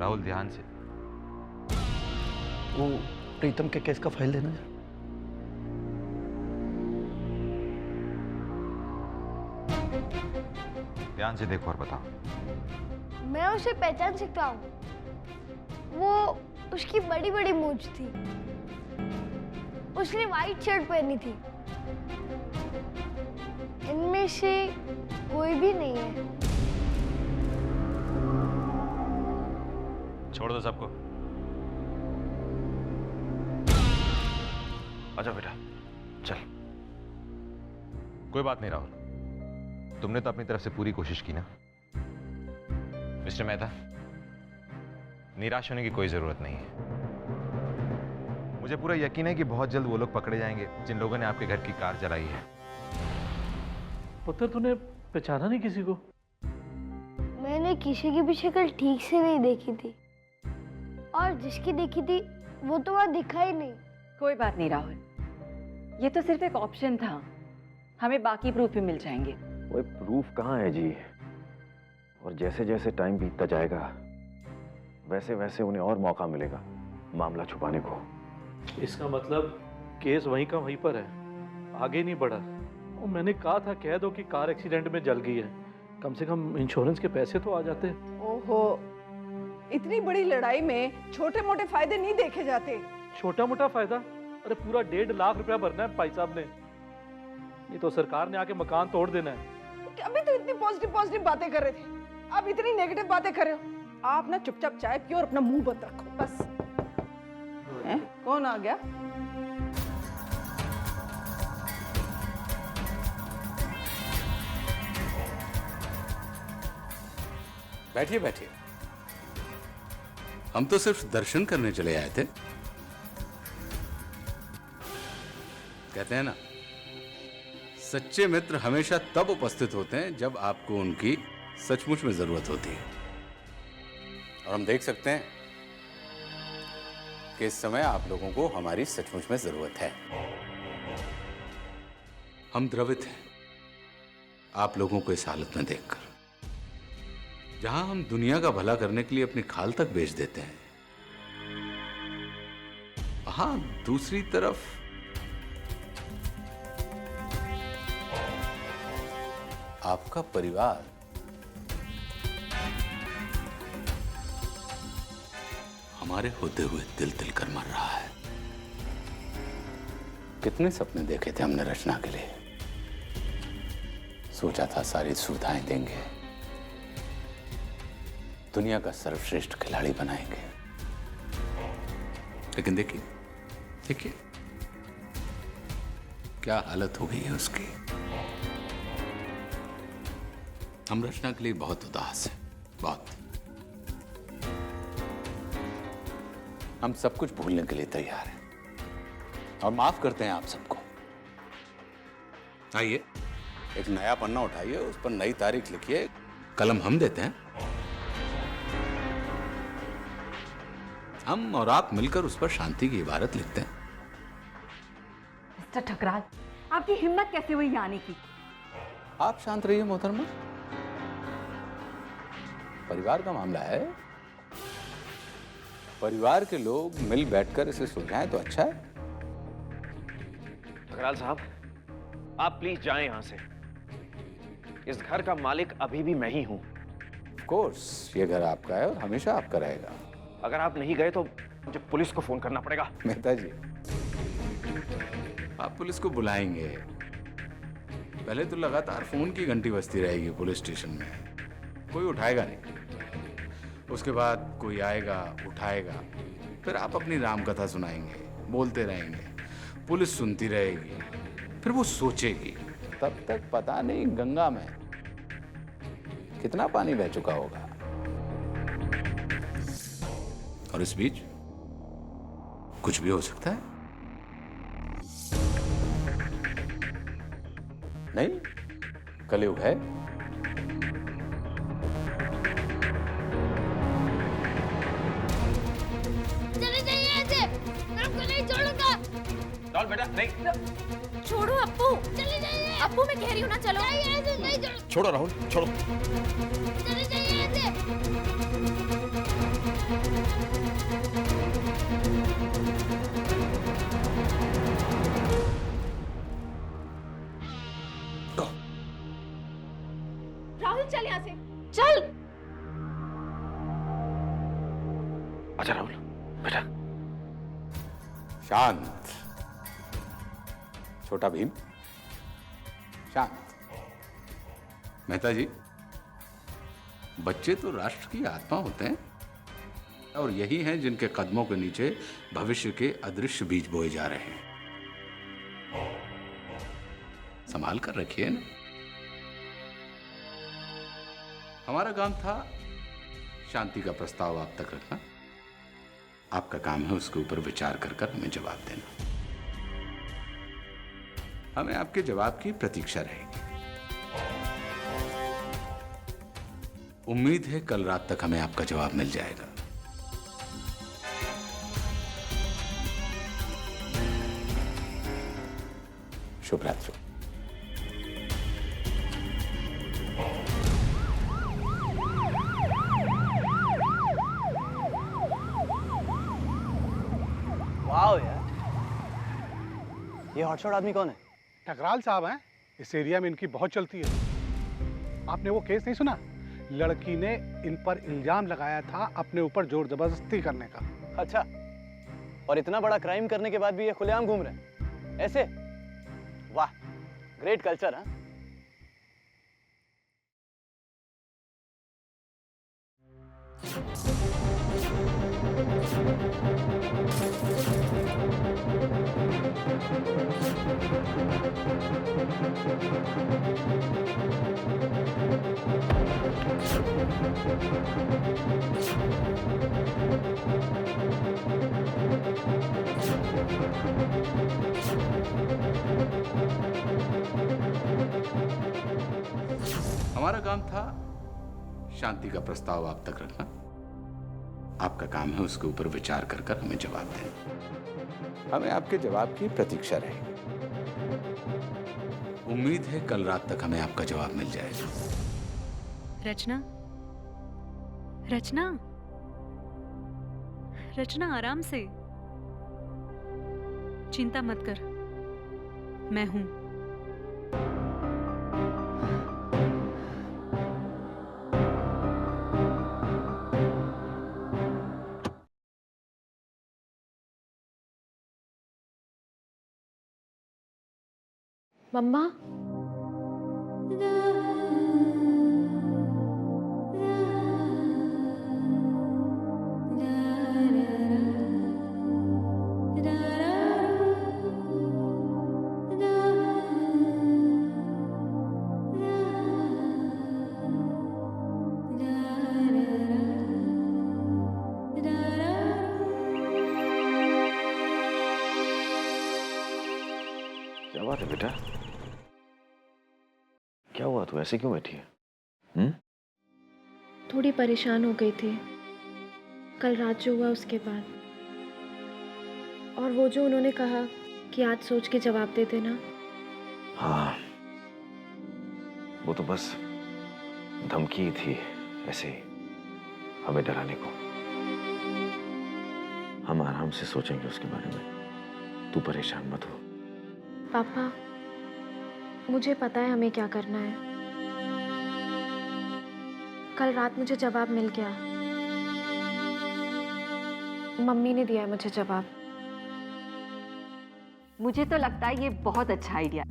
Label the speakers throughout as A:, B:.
A: राहुल ध्यान से।
B: वो प्रीतम के केस का फाइल देना है।
A: ध्यान से देखो और बताओ।
C: मैं उसे पहचान सकता हूँ। वो उसकी बड़ी बड़ी मूंछ थी। उसने व्हाइट शर्ट पहनी थी। इनमें से कोई भी नहीं है।
A: छोड़ दो सबको। आजा बेटा, चल। कोई बात नहीं राहुल, तुमने तो अपनी तरफ से पूरी कोशिश की ना। मिस्टर मेहता, निराश होने की कोई जरूरत नहीं है। मुझे पूरा यकीन है कि बहुत जल्द वो लोग पकड़े जाएंगे जिन लोगों ने आपके घर की कार जलाई है।
B: पुत्र, तूने पहचाना नहीं किसी को?
C: मैंने किसी की भी शक्ल ठीक से नहीं देखी थी, और जिसकी देखी थी वो तो वहां दिखा ही नहीं।
D: कोई बात नहीं राहुल, ये तो सिर्फ एक ऑप्शन था। हमें बाकी प्रूफ भी मिल जाएंगे।
E: वो प्रूफ कहाँ है जी? और जैसे जैसे टाइम बीतता जाएगा वैसे वैसे उन्हें और मौका मिलेगा मामला छुपाने को।
B: इसका मतलब केस वहीं का वहीं पर है, आगे नहीं बढ़ा। वो मैंने कहा था कह दो कि कार एक्सीडेंट में जल गई है, कम से कम इंश्योरेंस के पैसे तो आ जाते।
F: ओहो, इतनी बड़ी लड़ाई में छोटे मोटे फायदे नहीं देखे जाते।
B: छोटा मोटा फायदा? अरे पूरा 1.5 लाख रुपया भरना है भाई साहब ने। नहीं तो सरकार ने आके मकान तोड़ देना है।
F: अभी तो इतनी पॉजिटिव बातें कर रहे थे, अब इतनी नेगेटिव बातें कर रहे हो। आप ना चुपचाप चाय पियो और अपना मुंह बंद रखो बस। कौन आ गया?
G: बैठिए बैठिए। हम तो सिर्फ दर्शन करने चले आए थे। कहते हैं ना, सच्चे मित्र हमेशा तब उपस्थित होते हैं जब आपको उनकी सचमुच में जरूरत होती है। और हम देख सकते हैं कि इस समय आप लोगों को हमारी सचमुच में जरूरत है। हम द्रवित हैं आप लोगों को इस हालत में देखकर। जहां हम दुनिया का भला करने के लिए अपनी खाल तक बेच देते हैं, वहां दूसरी तरफ आपका परिवार हमारे होते हुए तिल तिल कर मर रहा है। कितने सपने देखे थे हमने रचना के लिए। सोचा था सारी सुविधाएं देंगे, दुनिया का सर्वश्रेष्ठ खिलाड़ी बनाएंगे। लेकिन देखिए देखिए क्या हालत हो गई है उसकी। हम रचना के लिए बहुत उदास हैं, बहुत। हम सब कुछ भूलने के लिए तैयार हैं और माफ करते हैं आप सबको। आइए, एक नया पन्ना उठाइए, उस पर नई तारीख लिखिए, कलम हम देते हैं। हम और आप मिलकर उस पर शांति की इबारत लिखते हैं।
D: मिस्टर ठकराल, आपकी हिम्मत कैसे हुई आने की?
G: आप शांत रहिए मोहतरमा, परिवार का मामला है। परिवार के लोग मिल बैठकर इसे सुलझाएं तो अच्छा है।
H: ठकराल साहब, आप प्लीज जाएं यहां से। इस घर का मालिक अभी भी मैं ही हूं।
G: ऑफ कोर्स, ये घर आपका है और हमेशा आपका रहेगा।
H: अगर आप नहीं गए तो मुझे पुलिस को फोन करना पड़ेगा।
G: मेहता जी, आप पुलिस को बुलाएंगे। पहले तो लगातार फोन की घंटी बजती रहेगी पुलिस स्टेशन में, कोई उठाएगा नहीं। उसके बाद कोई आएगा, उठाएगा, फिर आप अपनी राम कथा सुनाएंगे, बोलते रहेंगे, पुलिस सुनती रहेगी, फिर वो सोचेगी। तब तक पता नहीं गंगा में कितना पानी बह चुका होगा। और इस बीच कुछ भी हो सकता है। नहीं, कलयुग है।
C: चले जाइए ऐसे, मैं आपको नहीं छोड़ूंगा।
H: राहुल बेटा, नहीं।
C: छोड़ो अप्पू, चले जाइए। अप्पू, मैं कह रही हूँ ना, चलो। ऐसे नहीं छोड़ो।
H: छोड़ो राहुल, छोड़ो।
C: चले जाइए ऐसे।
I: राहुल चल यहाँ से, चल।
E: अच्छा राहुल बेटा।
G: शांत छोटा भीम, शांत। मेहता जी, बच्चे तो राष्ट्र की आत्मा होते हैं और यही हैं जिनके कदमों के नीचे भविष्य के अदृश्य बीज बोए जा रहे हैं। संभाल कर रखिए ना। हमारा काम था शांति का प्रस्ताव आप तक रखना। आपका काम है उसके ऊपर विचार कर हमें जवाब देना। हमें आपके जवाब की प्रतीक्षा रहेगी। उम्मीद है कल रात तक हमें आपका जवाब मिल जाएगा। शुभ रात्रि।
J: वाह यार, ये हॉटशॉट आदमी कौन है?
K: टकराल साहब हैं। इस एरिया में इनकी बहुत चलती है। आपने वो केस नहीं सुना? लड़की ने इन पर इल्जाम लगाया था अपने ऊपर जोर जबरदस्ती करने का।
J: अच्छा, और इतना बड़ा क्राइम करने के बाद भी ये खुलेआम घूम रहे हैं ऐसे? वाह, ग्रेट कल्चर। हाँ,
G: हमारा काम था शांति का प्रस्ताव आप तक रखना। आपका काम है उसके ऊपर विचार कर हमें जवाब देना। हमें आपके जवाब की प्रतीक्षा रहेगी। उम्मीद है कल रात तक हमें आपका जवाब मिल जाएगा।
L: रचना, रचना, रचना आराम से, चिंता मत कर, मैं हूं।
I: मम्मा,
E: क्या बात है बेटा? क्या हुआ? तू ऐसे क्यों बैठी है?
I: थोड़ी परेशान हो गई थी कल रात जो हुआ उसके बाद, और वो जो उन्होंने कहा कि आज सोच के जवाब दे देना।
E: हाँ, वो तो बस धमकी थी, ऐसे ही हमें डराने को। हम आराम से सोचेंगे उसके बारे में, तू परेशान मत हो।
I: पापा, मुझे पता है हमें क्या करना है। कल रात मुझे जवाब मिल गया। मम्मी ने दिया है मुझे जवाब।
D: मुझे तो लगता है ये बहुत अच्छा आइडिया।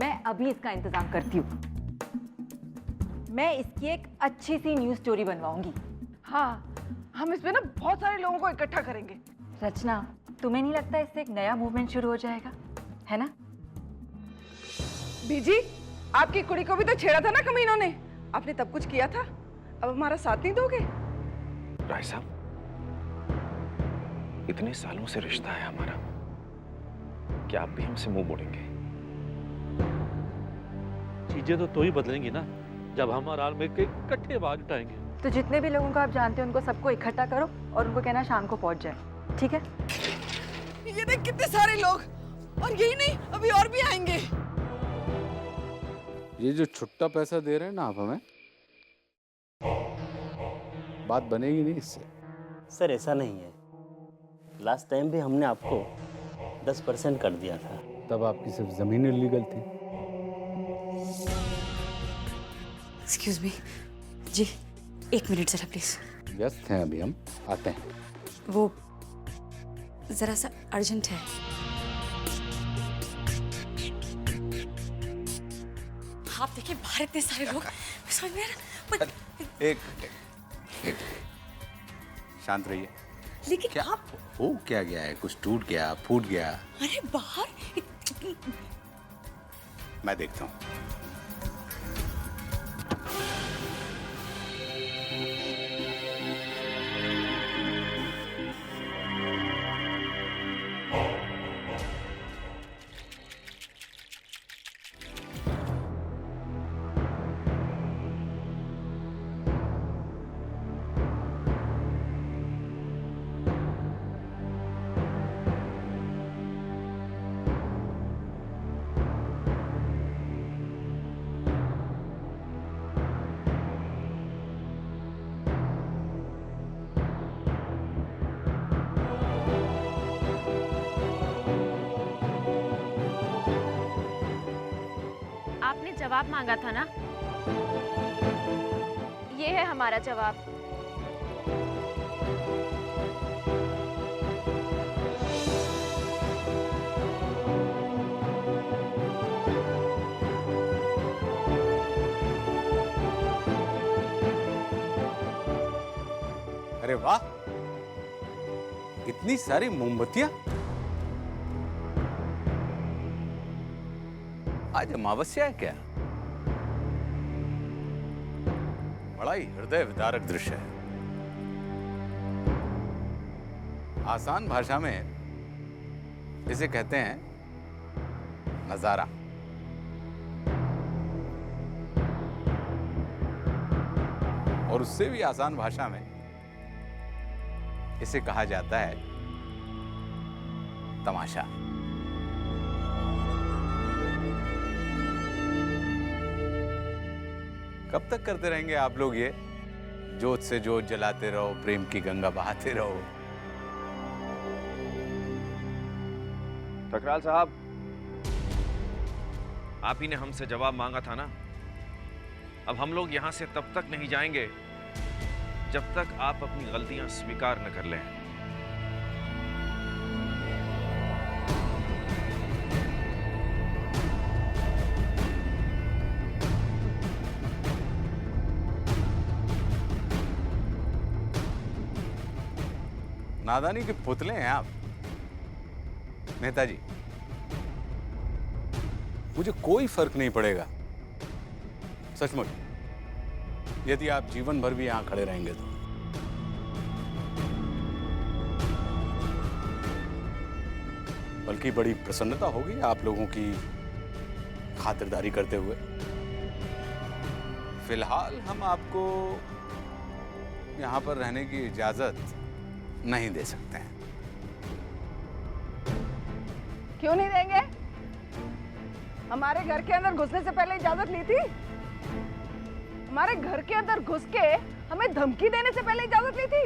D: मैं अभी इसका इंतजाम करती हूँ। मैं इसकी एक अच्छी सी न्यूज़ स्टोरी बनवाऊंगी।
F: हाँ, हम इसमें ना बहुत सारे लोगों को इकट्ठा करेंगे।
D: रचना, तुम्हें नहीं लगता इससे एक नया मूवमेंट शुरू हो जाएगा, है ना?
F: बीजी, आपकी कुड़ी को भी तो छेड़ा था ना कमीनों ने। आपने तब कुछ किया था, अब हमारा साथ नहीं दोगे?
E: राय साहब, इतने सालों से रिश्ता है हमारा, क्या आप भी हमसे मुंह मोड़ेंगे?
B: चीजें तो ही बदलेंगी ना जब हम आराम में इकट्ठे भाग उठाएंगे।
D: तो जितने भी लोगों को आप जानते हैं उनको सबको इकट्ठा करो और उनको कहना शाम को पहुंच जाए, ठीक है?
F: ये देख कितने सारे लोग, और यही नहीं अभी और भी आएंगे।
G: ये जो छुट्टा पैसा दे रहे हैं ना आप हमें, बात बनेगी नहीं इससे।
J: सर ऐसा नहीं है, लास्ट टाइम भी हमने आपको 10% कर दिया था।
G: तब आपकी सिर्फ जमीन इलीगल थी।
M: एक्सक्यूज मी जी, 1 मिनट जरा प्लीज।
G: व्यस्त हैं अभी हम, आते हैं।
M: वो जरा सा अर्जेंट है। आप देखिए बाहर इतने सारे लोग, समझ में आ रहा।
G: एक शांत रहिए।
M: लेकिन
G: क्या
M: आप
G: हो क्या गया है? कुछ टूट गया, फूट गया?
M: अरे बाहर
G: मैं देखता हूँ।
I: आपने जवाब मांगा था ना, ये है हमारा जवाब।
G: अरे वाह, इतनी सारी मोमबत्तियां। आज अमावस्या है क्या? बड़ा ही हृदय विदारक दृश्य है। आसान भाषा में इसे कहते हैं नजारा। और उससे भी आसान भाषा में इसे कहा जाता है तमाशा। कब तक करते रहेंगे आप लोग ये? जोत से जोत जलाते रहो, प्रेम की गंगा बहाते रहो।
H: ठकराल साहब, आप ही ने हमसे जवाब मांगा था ना। अब हम लोग यहां से तब तक नहीं जाएंगे जब तक आप अपनी गलतियां स्वीकार न कर लें।
G: नादानी के पुतले हैं आप। मेहता जी, मुझे कोई फर्क नहीं पड़ेगा सचमुच, यदि आप जीवन भर भी यहां खड़े रहेंगे तो। बल्कि बड़ी प्रसन्नता होगी आप लोगों की खातिरदारी करते हुए। फिलहाल हम आपको यहां पर रहने की इजाजत नहीं दे सकते हैं।
F: क्यों नहीं देंगे? हमारे घर के अंदर घुसने से पहले इजाजत ली थी? हमारे घर के अंदर घुस के हमें धमकी देने से पहले इजाजत ली थी?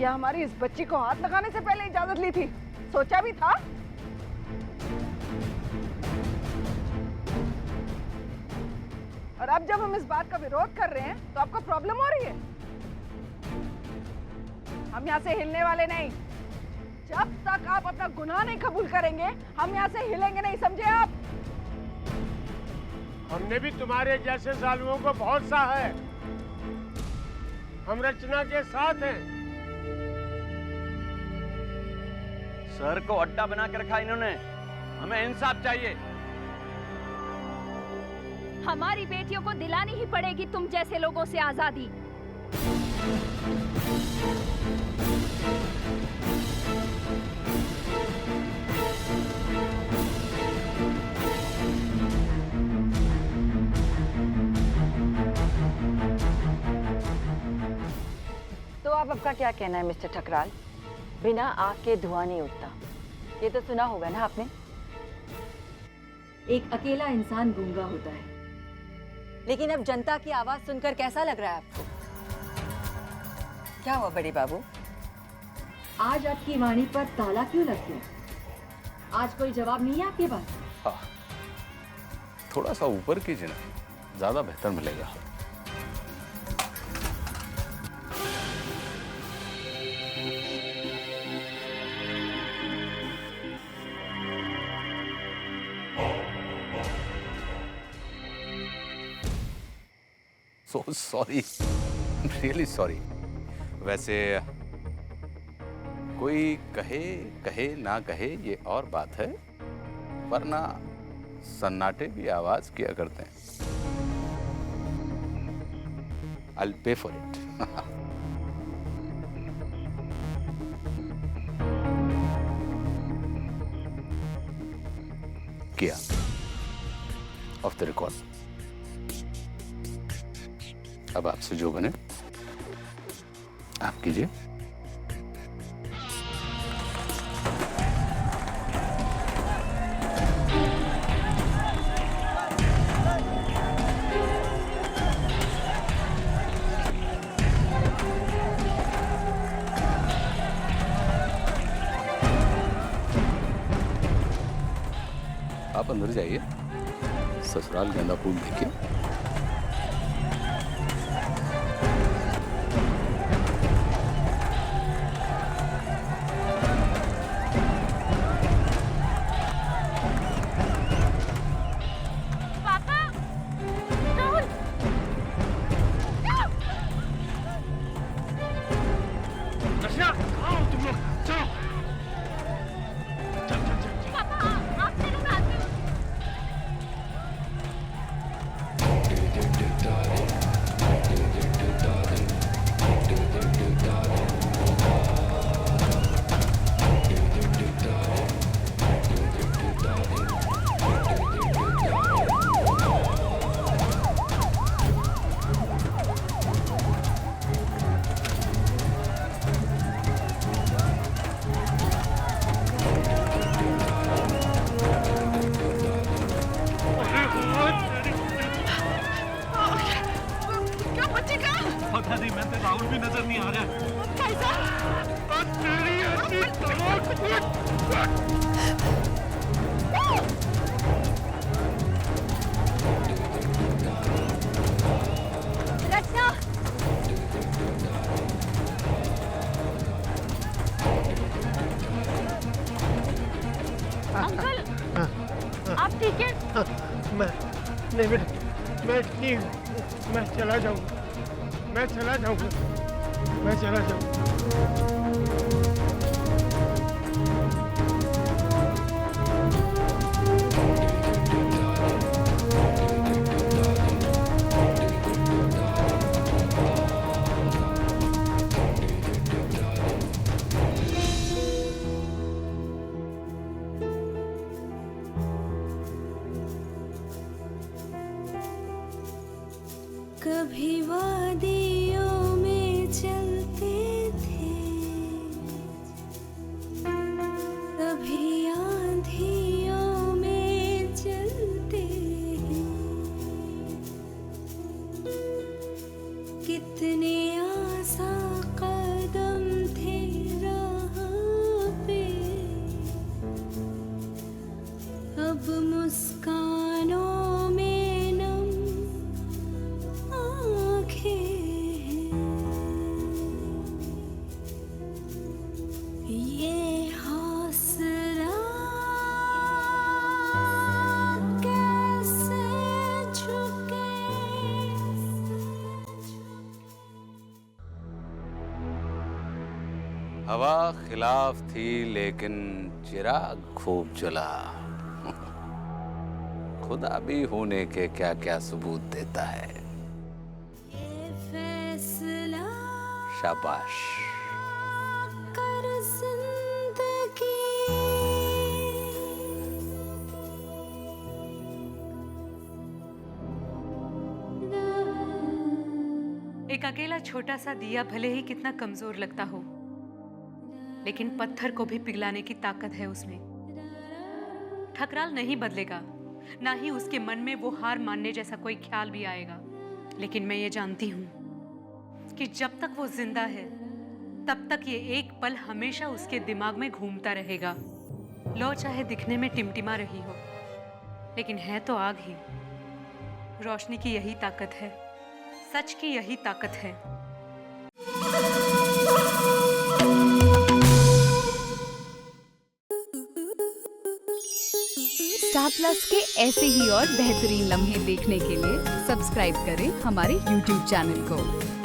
F: या हमारी इस बच्ची को हाथ लगाने से पहले इजाजत ली थी? सोचा भी था? और अब जब हम इस बात का विरोध कर रहे हैं तो आपको प्रॉब्लम हो रही है? हम यहाँ से हिलने वाले नहीं। जब तक आप अपना गुनाह नहीं कबूल करेंगे हम यहाँ से हिलेंगे नहीं, समझे आप?
N: हमने भी तुम्हारे जैसे सालुओं को बहुत सहा है। हम रचना के साथ हैं।
J: सर को अड्डा बना के रखा इन्होंने। हमें इंसाफ चाहिए।
I: हमारी बेटियों को दिलानी ही पड़ेगी तुम जैसे लोगों से आजादी।
D: तो अब आपका क्या कहना है मिस्टर ठकराल? बिना आग के धुआं नहीं उठता, ये तो सुना होगा ना आपने। एक अकेला इंसान गूंगा होता है, लेकिन अब जनता की आवाज सुनकर कैसा लग रहा है आपको? क्या हुआ बड़े बाबू, आज आपकी वाणी पर ताला क्यों लग गया? आज कोई जवाब नहीं है आपके पास?
G: हाँ, थोड़ा सा ऊपर कीजिए ना, ज्यादा बेहतर मिलेगा। So sorry, really sorry. वैसे कोई कहे कहे ना कहे ये और बात है, वरना सन्नाटे भी आवाज किया करते हैं। I'll pay for it. किया ऑफ द रिकॉर्ड। अब आपसे जो बने आप कीजिए। आप अंदर जाइए, ससुराल गेंदा फूल देखिए।
C: पापा, राहुल,
N: रचना, आओ तुम लोग, चलो। चल चल चल।
C: पापा, आपसे लोग आते हो।
F: क्या बचेगा?
B: पता नहीं, मैं तो राहुल भी नजर नहीं आ रहा।
F: कैसा?
C: रचना, अंकल, आप ठीक है?
N: मैं नहीं बेटा, मैं ठीक हूँ। मैं चला जाऊंगा, मैं चला जाऊंगा, मैं चला जाऊंगा।
I: कभी वादियों में चलते थे, कभी आंधियों में चलते हैं। कितने आसान कदम थे राह पे, अब मुस्कानों में नम आँखें हैं। ये हौसला कैसे झुके।
G: हवा खिलाफ थी लेकिन चिराग खूब जला। खुदा भी होने के क्या क्या सबूत देता है।
I: ये फैसला
G: शाबाश।
I: कर जिंदगी।
L: एक अकेला छोटा सा दिया भले ही कितना कमजोर लगता हो, लेकिन पत्थर को भी पिघलाने की ताकत है उसमें। ठकराल नहीं बदलेगा, ना ही उसके मन में वो हार मानने जैसा कोई ख्याल भी आएगा। लेकिन मैं ये जानती हूं कि जब तक वो जिंदा है तब तक ये एक पल हमेशा उसके दिमाग में घूमता रहेगा। लौ चाहे दिखने में टिमटिमा रही हो, लेकिन है तो आग ही। रोशनी की यही ताकत है, सच की यही ताकत है।
O: स्टार प्लस के ऐसे ही और बेहतरीन लम्हे देखने के लिए सब्सक्राइब करें हमारे YouTube चैनल को।